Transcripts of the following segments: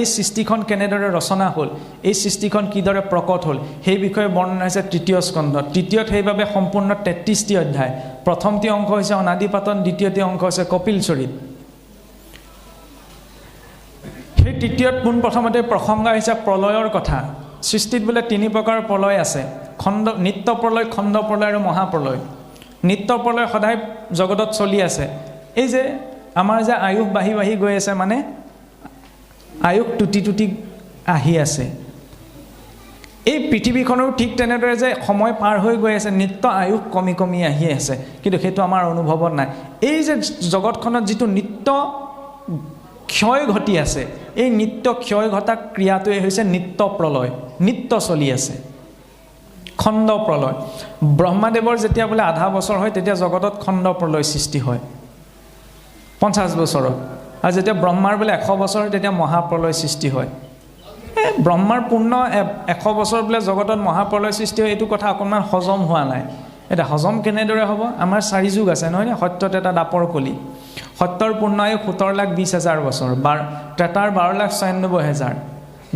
এই সৃষ্টিখন কেনেদৰে ৰচনা হ'ল, এই সৃষ্টিখন কিদৰে প্ৰকট হ'ল সেই বিষয়ে বৰ্ণনা হৈছে তৃতীয় স্কন্ধত। তৃতীয়ত সেইবাবে সম্পূৰ্ণ 33টি অধ্যায়। প্ৰথমটি অংশ হৈছে অনাদিপাতন, দ্বিতীয়টি অংশ হৈছে কপিল চৰিত। সেই তৃতীয়ত পোনপ্ৰথমতে প্ৰসংগ হৈছে প্ৰলয়ৰ কথা। সৃষ্টিত বোলে 3 প্ৰকাৰৰ প্ৰলয় আছে, নিত্য প্ৰলয়, খণ্ড প্ৰলয় আৰু মহাপ্ৰলয়। নিত্য প্ৰলয় সদায় জগতত চলি আছে। এই যে আমাৰ যে আয়ুস বাঢ়ি বাঢ়ি গৈ আছে, মানে আয়ুস টুটি আহি আছে। এই পৃথিৱীখনৰো ঠিক তেনেদৰে যে সময় পাৰ হৈ গৈ আছে, নিত্য আয়ুস কমি কমি আহি আছে, কিন্তু সেইটো আমাৰ অনুভৱত নাই। এই যে জগতখনত যিটো নিত্য ক্ষয় ঘটি আছে, এই নিত্য ক্ষয় ঘটা ক্ৰিয়াটোৱে হৈছে নিত্য প্ৰলয়। নিত্য চলি আছে খণ্ড প্ৰলয়। ব্ৰহ্মাদেৱৰ যেতিয়া বোলে আধা বছৰ হয়, তেতিয়া জগতত খণ্ড প্ৰলয় সৃষ্টি হয় 50 বছৰত। আৰু যেতিয়া ব্ৰহ্মাৰ বোলে 100 বছৰ, তেতিয়া মহাপ্ৰলয় সৃষ্টি হয়। ব্ৰহ্মাৰ পূৰ্ণ 100 বছৰ বোলে জগতত মহাপ্ৰলয় সৃষ্টি হয়, এইটো কথা অকণমান হজম হোৱা নাই। এতিয়া হজম কেনেদৰে হ'ব? আমাৰ 4 যুগ আছে নহয়নে? সত্যত এটা দাপৰ কলি। সত্যৰ পূৰ্ণ আয়ু 17,20,000 বছৰ, ত্ৰেতাৰ 12,96,000,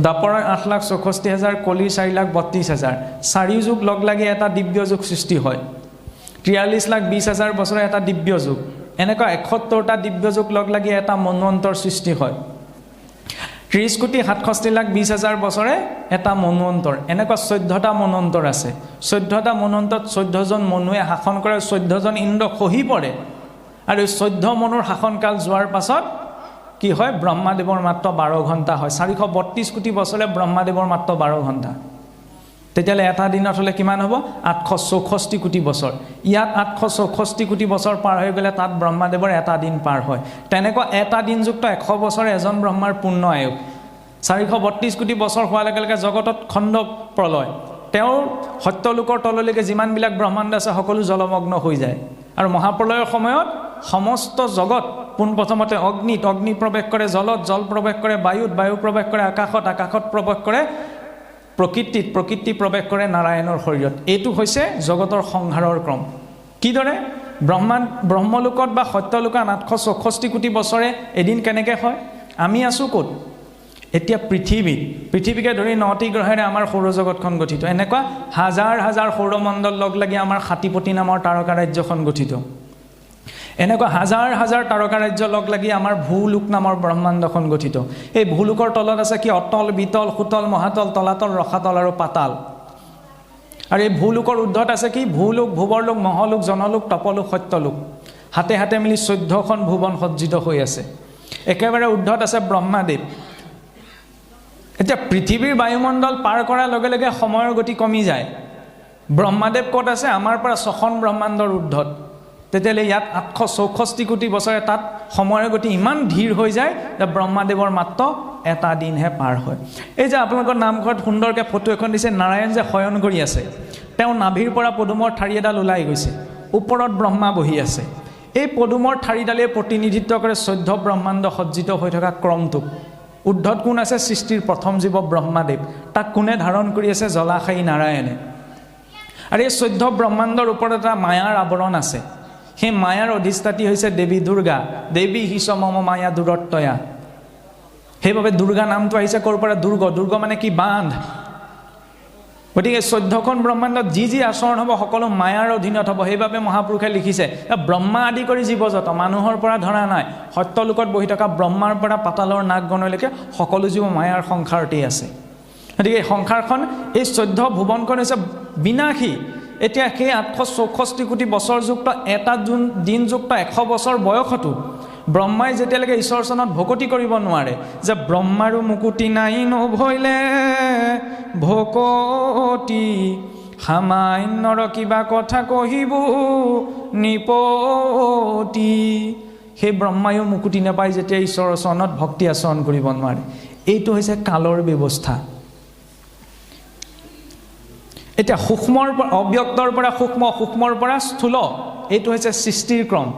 দাপৰৰ 8,64,000, কলিৰ 4,32,000। 4 যুগ লগ লাগি এটা দিব্য যুগ সৃষ্টি হয়। 43,20,000 বছৰে এটা দিব্য যুগ। এনেকুৱা 71টা দিব্য যুগ লগ লাগি এটা মন্বন্তৰ সৃষ্টি হয়। 30,67,20,000 বছৰে এটা মন্বন্তৰ। এনেকুৱা 14টা মন্বন্তৰ আছে। 14টা মন্বন্তৰত 14জন মনুৱে শাসন কৰে, 14জন ইন্দ্ৰ খহি পৰে। আৰু 14 মনুৰ শাসনকাল যোৱাৰ পাছত কি হয়? ব্ৰহ্মাদেৱৰ মাত্ৰ 12 ঘণ্টা হয়। 432 কোটি বছৰে ব্ৰহ্মাদেৱৰ মাত্ৰ 12 ঘণ্টা। তেতিয়াহ'লে এটা দিনত হ'লে কিমান হ'ব? 864 কোটি বছৰ। ইয়াত 864 কোটি বছৰ পাৰ হৈ গ'লে তাত ব্ৰহ্মাদেৱৰ এটা দিন পাৰ হয়। তেনেকুৱা এটা দিনযুক্ত 100 বছৰ এজন ব্ৰহ্মাৰ পূৰ্ণ আয়ুস। 432 কোটি বছৰ হোৱাৰ লগে লগে জগতত খণ্ড প্ৰলয়। তেওঁৰ সত্যলোকৰ তললৈকে যিমানবিলাক ব্ৰহ্মাণ্ড আছে সকলো জলমগ্ন হৈ যায়। আৰু মহাপ্ৰলয়ৰ সময়ত সমস্ত জগত পোনপ্ৰথমতে অগ্নি প্ৰৱেশ কৰে, জলত জল প্ৰৱেশ কৰে, বায়ুত বায়ু প্ৰৱেশ কৰে, আকাশত প্ৰৱেশ কৰে, প্ৰকৃতি প্ৰৱেশ কৰে নাৰায়ণৰ শৰীৰত। এইটো হৈছে জগতৰ সংহাৰৰ ক্ৰম। কিদৰে? ব্ৰহ্মলোকত বা সত্যলোকত 864 কোটি বছৰে এদিন কেনেকৈ হয়? আমি আছোঁ ক'ত? এতিয়া পৃথিৱীকে ধৰি 9টি গ্ৰহেৰে আমাৰ সৌৰজগতখন গঠিত। এনেকুৱা হাজাৰ হাজাৰ সৌৰমণ্ডল লগ লাগি আমাৰ সাতিপতি নামৰ তাৰকা ৰাজ্যখন গঠিত। এনেকুৱা হাজাৰ হাজাৰ তাৰকা ৰাজ্য লগ লাগি আমাৰ ভূলোক নামৰ ব্ৰহ্মাণ্ডখন গঠিত। এই ভূলোকৰ তলত আছে কি? অতল, বিতল, সুতল, মহাতল, তলাতল, ৰসাতল আৰু পাতাল। আৰু এই ভূলোকৰ ঊৰ্ধত আছে কি? ভূলোক, ভুৱৰলোক, মহলোক, জনলোক, তপলোক, সত্যলোক। হাতে হাতে মিলি 14খন ভুৱন সজ্জিত হৈ আছে। একেবাৰে ঊৰ্ধত আছে ব্ৰহ্মাদেৱ। এতিয়া পৃথিৱীৰ বায়ুমণ্ডল পাৰ কৰাৰ লগে লগে সময়ৰ গতি কমি যায়। ব্ৰহ্মাদেৱ ক'ত আছে? আমাৰ পৰা 6খন ব্ৰহ্মাণ্ডৰ ঊৰ্ধত। তেতিয়াহ'লে ইয়াত 864 কোটি বছৰে তাত সময়ৰ গতি ইমান ধীৰ হৈ যায় যে ব্ৰহ্মাদেৱৰ মাত্ৰ এটা দিনহে পাৰ হয়। এই যে আপোনালোকৰ নামঘৰত সুন্দৰকৈ ফটো এখন দিছে, নাৰায়ণ যে শয়ন কৰি আছে, তেওঁৰ নাভিৰ পৰা পদুমৰ ঠাৰি এডাল ওলাই গৈছে, ওপৰত ব্ৰহ্মা বহি আছে। এই পদুমৰ ঠাৰিডালে প্ৰতিনিধিত্ব কৰে 14 ব্ৰহ্মাণ্ড সজ্জিত হৈ থকা ক্ৰমটোক। ঊৰ্ধত কোন আছে? সৃষ্টিৰ প্ৰথম জীৱ ব্ৰহ্মাদেৱ। তাক কোনে ধাৰণ কৰি আছে? জলাশায়ী নাৰায়ণে। আৰু এই 14 ব্ৰহ্মাণ্ডৰ ওপৰত এটা মায়াৰ আৱৰণ আছে। সেই মায়াৰ অধিষ্ঠাত্ৰী হৈছে দেৱী দুৰ্গা। দেৱী হিচ মম মায়া দূৰত্বয়া। সেইবাবে দুৰ্গা নামটো আহিছে ক'ৰ পৰা? দুৰ্গ মানে কি? বান্ধ। গতিকে 14খন ব্ৰহ্মাণ্ডত যি আচৰণ হ'ব সকলো মায়াৰ অধীনত হ'ব। সেইবাবে মহাপুৰুষে লিখিছে, ব্ৰহ্মা আদি কৰি জীৱজত, মানুহৰ পৰা ধৰা নাই, সত্যলোকত বহি থকা ব্ৰহ্মাৰ পৰা পাতালৰ নাগগণলৈকে সকলো জীৱ মায়াৰ সংসাৰতেই আছে। গতিকে এই সংসাৰখন, এই 14 ভুৱনখন হৈছে বিনাশী। এতিয়া সেই 864 কোটি বছৰযুক্ত এটা দিনযুক্ত 100 বছৰ বয়সতো ব্ৰহ্মাই যেতিয়ালৈকে ঈশ্বৰ চৰণত ভকতি কৰিব নোৱাৰে যে ব্ৰহ্মাৰো মুকুতি নাই নভৈলে ভকতি, সামান্যৰ কিবা কথা কহিব নিপতি, সেই ব্ৰহ্মায়ো মুকুতি নাপায় যেতিয়া ঈশ্বৰৰ চৰণত ভক্তি আচৰণ কৰিব নোৱাৰে। এইটো হৈছে কালৰ ব্যৱস্থা। এতিয়া সূক্ষ্মৰ পৰা অব্যক্তৰ পৰা সূক্ষ্ম, সূক্ষ্মৰ পৰা স্থূল, এইটো হৈছে সৃষ্টিৰ ক্ৰম।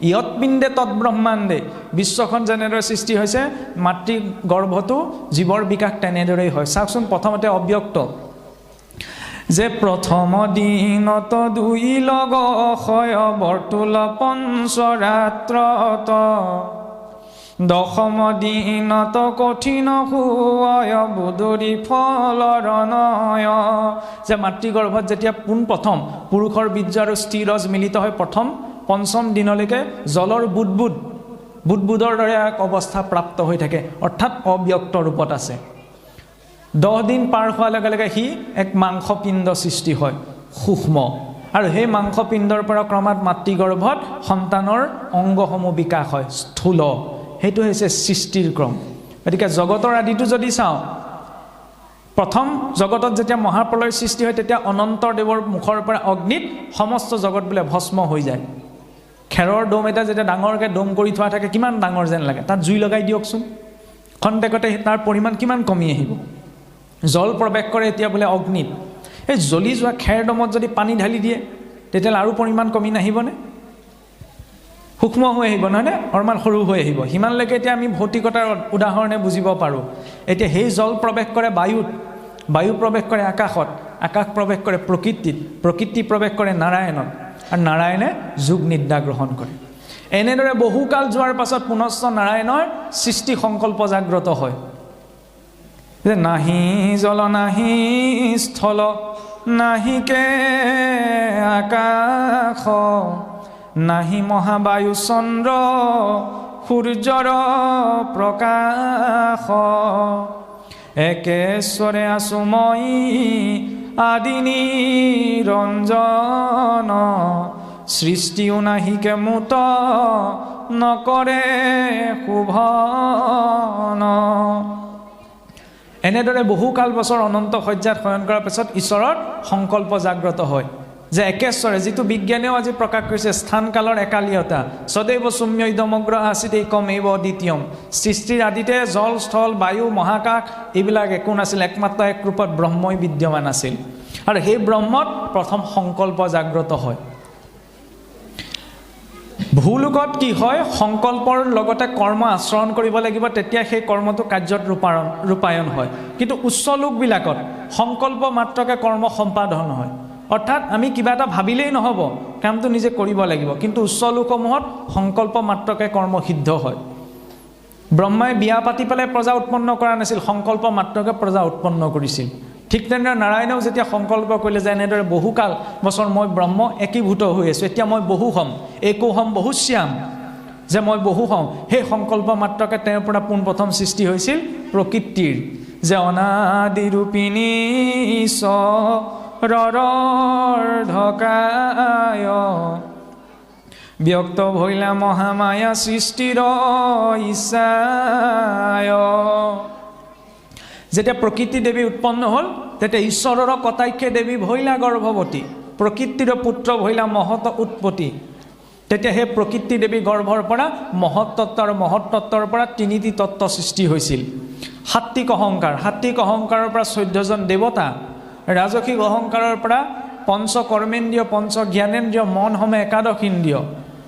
ইয়ৎ পিণ্ডে তৎ ব্ৰহ্মাণ্ডে। বিশ্বখন যেনেদৰে সৃষ্টি হৈছে, মাতৃ গৰ্ভতো জীৱৰ বিকাশ তেনেদৰেই হয়। চাওকচোন, প্ৰথমতে অব্যক্ত যে প্ৰথম দিনত 2 লগ হয় বৰ্তুল পঞ্চৰাত্ৰত, দশম দিনত কঠিন শুয় বুদৰি ফলৰ নয়। যে মাতৃগৰ্ভত যেতিয়া পোনপ্ৰথম পুৰুষৰ বীৰ্য আৰু স্থিৰজ মিলিত হয় প্ৰথম পঞ্চম দিনলৈকে জলৰ বুদবুদৰ দৰে এক অৱস্থা প্ৰাপ্ত হৈ থাকে, অৰ্থাৎ অব্যক্ত ৰূপত আছে। 10 দিন পাৰ হোৱাৰ লগে লগে সি এক মাংসপিণ্ড সৃষ্টি হয় সূক্ষ্ম, আৰু সেই মাংসপিণ্ডৰ পৰা ক্ৰমাৎ মাতৃগৰ্ভত সন্তানৰ অংগসমূহ বিকাশ হয় স্থূল। সেইটো হৈছে সৃষ্টিৰ ক্ৰম। গতিকে জগতৰ আদিটো যদি চাওঁ, প্ৰথম জগতত যেতিয়া মহাপ্ৰলয়ৰ সৃষ্টি হয় তেতিয়া অনন্ত দেৱৰ মুখৰ পৰা অগ্নিত সমস্ত জগত বোলে ভস্ম হৈ যায়। খেৰৰ দম এটা যেতিয়া ডাঙৰকৈ দম কৰি থোৱা থাকে কিমান ডাঙৰ যেন লাগে, তাত জুই লগাই দিয়কচোন, খন্তেকতে তাৰ পৰিমাণ কিমান কমি আহিব। জল প্ৰৱেশ কৰে এতিয়া বোলে অগ্নিত, এই জ্বলি যোৱা খেৰ দমত যদি পানী ঢালি দিয়ে তেতিয়াহ'লে আৰু পৰিমাণ কমি নাহিবনে? সূক্ষ্ম হৈ আহিব নহয়নে, অলপমান সৰু হৈ আহিব। সিমানলৈকে এতিয়া আমি ভৌতিকতাৰ উদাহৰণে বুজিব পাৰোঁ। এতিয়া সেই জল প্ৰৱেশ কৰে বায়ুত, বায়ু প্ৰৱেশ কৰে আকাশত, আকাশ প্ৰৱেশ কৰে প্ৰকৃতিত, প্ৰকৃতি প্ৰৱেশ কৰে নাৰায়ণত, আৰু নাৰায়ণে যোগ নিদ্ৰা গ্ৰহণ কৰে। এনেদৰে বহুকাল যোৱাৰ পাছত পুনশ্চ নাৰায়ণৰ সৃষ্টি সংকল্প জাগ্ৰত হয় যে নাহি জল নাহি স্থল নাহিকে আকাশ নাহি মহাবায়ু চন্দ্ৰ সূৰ্যৰ প্ৰকাশ একেশ্বৰে আছো মই আদি নিৰঞ্জন সৃষ্টিও নাহিকে মুত নকৰে শুভন। এনেদৰে বহুকাল বছৰ অনন্ত শয্যাত শয়ন কৰাৰ পিছত ঈশ্বৰৰ সংকল্প জাগ্ৰত হয় যে একেশ্বৰে, যিটো বিজ্ঞানেও আজি প্ৰকাশ কৰিছে স্থান কালৰ একালীয়তা, সদৈৱ সৌম্য ইদমগ্ৰ আছিত একমেৱ দ্বিতীয়ম। সৃষ্টিৰ আদিতে জল স্থল বায়ু মহাকাশ এইবিলাক একো নাছিল, একমাত্ৰ এক ৰূপত ব্ৰহ্মই বিদ্যমান আছিল, আৰু সেই ব্ৰহ্মত প্ৰথম সংকল্প জাগ্ৰত হয়। ভূলোকত কি হয়, সংকল্পৰ লগতে কৰ্ম আচৰণ কৰিব লাগিব, তেতিয়া সেই কৰ্মটো কাৰ্যত ৰূপায়ণ হয়। কিন্তু উচ্চ লোকবিলাকত সংকল্প মাত্ৰকে কৰ্ম সম্পাদন হয়, অৰ্থাৎ আমি কিবা এটা ভাবিলেই নহ'ব, কামটো নিজে কৰিব লাগিব। কিন্তু উচ্চ লোকসমূহত সংকল্প মাত্ৰকে কৰ্ম সিদ্ধ হয়। ব্ৰহ্মাই বিয়া পাতি পেলাই প্ৰজা উৎপন্ন কৰা নাছিল, সংকল্প মাত্ৰকে প্ৰজা উৎপন্ন কৰিছিল। ঠিক তেনেদৰে নাৰায়ণেও যেতিয়া সংকল্প কৰিলে যে এনেদৰে বহুকাল বছৰ মই ব্ৰহ্ম একীভূত হৈ আছোঁ, এতিয়া মই বহু হ'ম, একো হ'ম বহুশ্যাম, যে মই বহু হ'ম, সেই সংকল্প মাত্ৰকে তেওঁৰ পৰা পোনপ্ৰথম সৃষ্টি হৈছিল প্ৰকৃতিৰ, যে অনাদিৰূপিণী ঢকায় ব্যক্ত ভৈলা মহামায়া সৃষ্টিৰ ইচ্ছায়। যেতিয়া প্ৰকৃতি দেৱী উৎপন্ন হ'ল তেতিয়া ঈশ্বৰৰ কটাক্ষে দেৱী ভৈলা গৰ্ভৱতী, প্ৰকৃতিৰ পুত্ৰ ভৈলা মহত উৎপত্তি। তেতিয়া সেই প্ৰকৃতি দেৱী গৰ্ভৰ পৰা মহৎ তত্ত্ব আৰু মহৎ তত্ত্বৰ পৰা তিনিটি তত্ত্ব সৃষ্টি হৈছিল। সাত্বিক অহংকাৰ, সাত্বিক অহংকাৰৰ পৰা 14জন দেৱতা, ৰাজসিক অহংকাৰৰ পৰা পঞ্চ কৰ্মেন্দ্ৰিয় পঞ্চ জ্ঞানেন্দ্ৰিয় মন সমেত একাদশ ইন্দ্ৰিয়,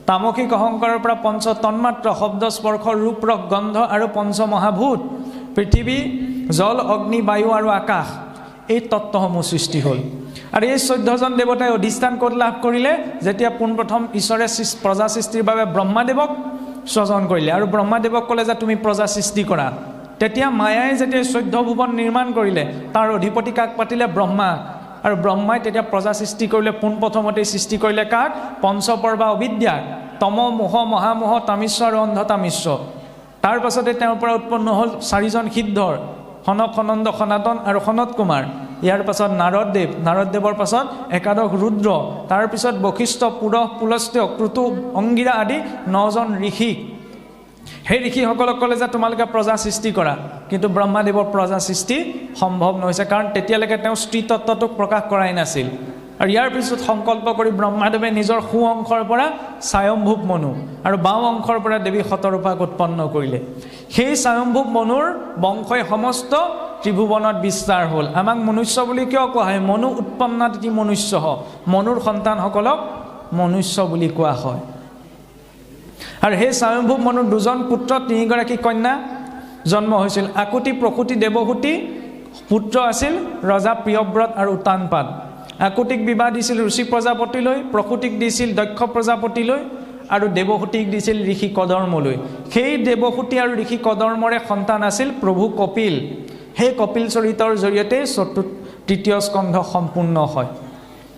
তামসিক অহংকাৰৰ পৰা পঞ্চ তন্মাত্ৰ শব্দ স্পৰ্শ ৰূপ ৰস গন্ধ আৰু পঞ্চ মহাভূত, পৃথিৱী জল অগ্নি বায়ু আৰু আকাশ, এই তত্ত্বসমূহ সৃষ্টি হ'ল। আৰু এই 14জন দেৱতাই অধিষ্ঠান ক'ত লাভ কৰিলে, যেতিয়া পোনপ্ৰথম ঈশ্বৰে প্ৰজা সৃষ্টিৰ বাবে ব্ৰহ্মাদেৱক স্বজন কৰিলে, আৰু ব্ৰহ্মাদেৱক ক'লে যে তুমি প্ৰজা সৃষ্টি কৰা। তেতিয়া মায়াই যেতিয়া 14 ভুৱন নিৰ্মাণ কৰিলে, তাৰ অধিপতি কাক পাতিলে, ব্ৰহ্মা। আৰু ব্ৰহ্মাই তেতিয়া প্ৰজা সৃষ্টি কৰিলে, পোনপ্ৰথমতেই সৃষ্টি কৰিলে কাক, পঞ্চপৰ্বা অবিদ্যাক, তম মোহ মহামোহ তামিশ্ব আৰু অন্ধতামিশ্ব। তাৰ পাছতে তেওঁৰ পৰা উৎপন্ন হ'ল 4জন সিদ্ধৰ, সনক সনন্দ সনাতন আৰু সনত কুমাৰ। ইয়াৰ পাছত নাৰদদেৱ, নাৰদদেৱৰ পাছত একাদশ ৰুদ্ৰ, তাৰপিছত বশিষ্ঠ পুৰহ পুলস্ত্য ক্ৰুতু অংগীৰা আদি 9জন ঋষি। সেই ঋষিসকলক ক'লে যে তোমালোকে প্ৰজা সৃষ্টি কৰা, কিন্তু ব্ৰহ্মাদেৱৰ প্ৰজা সৃষ্টি সম্ভৱ নহৈছে, কাৰণ তেতিয়ালৈকে তেওঁ স্ত্ৰী তত্ত্বটোক প্ৰকাশ কৰাই নাছিল। আৰু ইয়াৰ পিছত সংকল্প কৰি ব্ৰহ্মাদেৱে নিজৰ সু অংশৰ পৰা স্বয়ম্ভুৱ মনু আৰু বাওঁ অংশৰ পৰা দেৱী শতৰূপাক উৎপন্ন কৰিলে। সেই স্বয়ম্ভুৱ মনুৰ বংশই সমস্ত ত্ৰিভুৱনত বিস্তাৰ হ'ল। আমাক মনুষ্য বুলি কিয় কোৱা হয়, মনু উৎপন্নাতি মনুষ্য, মনুৰ সন্তানসকলক মনুষ্য বুলি কোৱা হয়। আৰু সেই স্বয়ম্ভুৱ মনুৰ 2জন পুত্ৰ 3গৰাকী কন্যা জন্ম হৈছিল। আকুতি প্ৰসূতি দেৱহূতি পুত্ৰ আছিল ৰজা প্ৰিয়ব্ৰত আৰু উত্তানপাদ। আকুতিক বিবাহ দিছিল ঋষি প্ৰজাপতিলৈ, প্ৰসূতিক দিছিল দক্ষ প্ৰজাপতিলৈ, আৰু দেৱহূতিক দিছিল ঋষি কদৰ্মলৈ সেই দেৱহূতি আৰু ঋষি কদৰ্মৰে সন্তান আছিল প্ৰভু কপিল সেই কপিল চৰিতৰ জৰিয়তে তৃতীয় স্কন্ধ সম্পূৰ্ণ হয়